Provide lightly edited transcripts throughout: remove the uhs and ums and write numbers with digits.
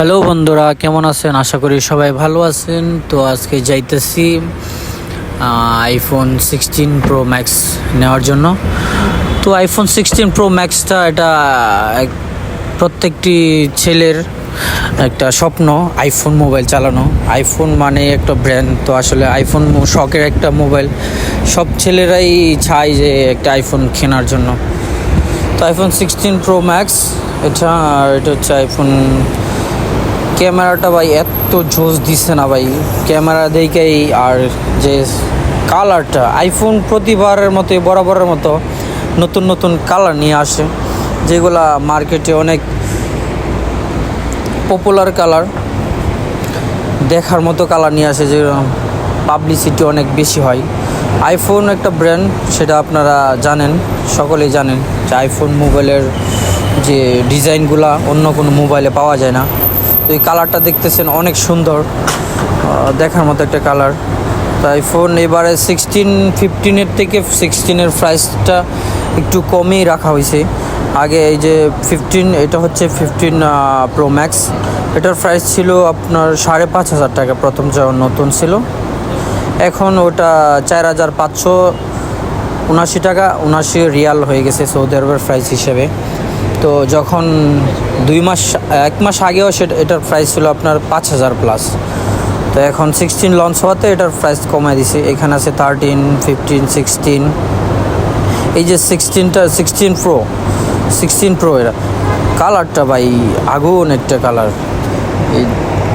Hello বন্ধুরা, কেমন আছেন? আশা করি সবাই ভালো আছেন। তো আজকে যাইতেছি আইফোন 16 প্রো ম্যাক্স নেওয়ার জন্য। তো আইফোন 16 প্রো ম্যাক্সটা এটা প্রত্যেকটি ছেলের একটা স্বপ্ন, আইফোন মোবাইল চালানো। আইফোন মানে একটা ব্র্যান্ড, তো আসলে আইফোন শখের একটা মোবাইল। সব ছেলেরাই চায় যে একটা আইফোন কেনার জন্য। তো আইফোন 16 প্রো ম্যাক্স এটা হচ্ছে আইফোন। ক্যামেরাটা ভাই এত জোস দিচ্ছে না ভাই, ক্যামেরা দেখেই। আর যে কালারটা, আইফোন প্রতিবারের মতো বরাবরের মতো নতুন নতুন কালার নিয়ে আসে, যেগুলা মার্কেটে অনেক পপুলার কালার, দেখার মতো কালার নিয়ে আসে, যে পাবলিসিটি অনেক বেশি হয়। আইফোন একটা ব্র্যান্ড, সেটা আপনারা জানেন, সকলেই জানেন যে আইফোন মোবাইলের যে ডিজাইনগুলা অন্য কোনো মোবাইলে পাওয়া যায় না। তো এই কালারটা দেখতেছেন অনেক সুন্দর, দেখার মতো একটা কালার। তো আইফোন এবারে 15-এর থেকে 16-এর প্রাইসটা একটু কমই রাখা হয়েছে। আগে এই যে 15, এটা হচ্ছে 15 প্রো ম্যাক্স, এটার প্রাইস ছিল আপনার 5,500 টাকা প্রথম যখন নতুন ছিল। এখন ওটা 4,579 টাকা 79 রিয়াল হয়ে গেছে সৌদি আরবের প্রাইস হিসেবে। তো যখন 1 মাস আগেও এটার প্রাইস ছিল আপনার 5,000 প্লাস। তো এখন 16 লঞ্চ হওয়াতে এটার প্রাইস কমায় দিছে। এখানে আছে 13, 15, 16। এই যে 16 প্রো এরা কালারটা ভাই আগুন একটা কালার, এই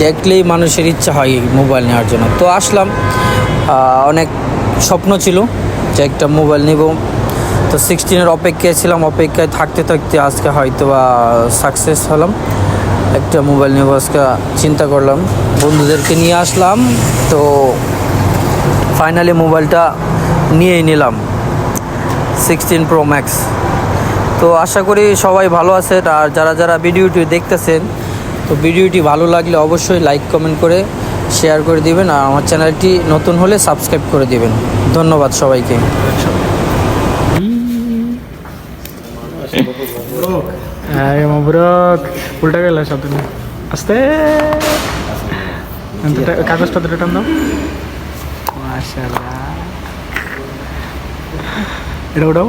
দেখলেই মানুষের ইচ্ছা হয় মোবাইল নেওয়ার জন্য। তো আসলাম, অনেক স্বপ্ন ছিল যে একটা মোবাইল নেব। তো 16-এর অপেক্ষায় ছিলাম, অপেক্ষায় থাকতে থাকতে আজকে হয়তো বা সাকসেস হলাম, একটা মোবাইল নেব আজকে চিন্তা করলাম, বন্ধুদেরকে নিয়ে আসলাম। তো ফাইনালি মোবাইলটা নিয়েই নিলাম 16 প্রো ম্যাক্স। তো আশা করি সবাই ভালো আছেন, আর যারা যারা ভিডিওটি দেখতেছেন, তো ভিডিওটি ভালো লাগলে অবশ্যই লাইক কমেন্ট করে শেয়ার করে দিবেন, আর আমার চ্যানেলটি নতুন হলে সাবস্ক্রাইব করে দিবেন। ধন্যবাদ সবাইকে। মবরক উল্টা গেল শব্দ আস্তে কাগজটা টান দাও। মাশাআল্লাহ, এটা ওটাও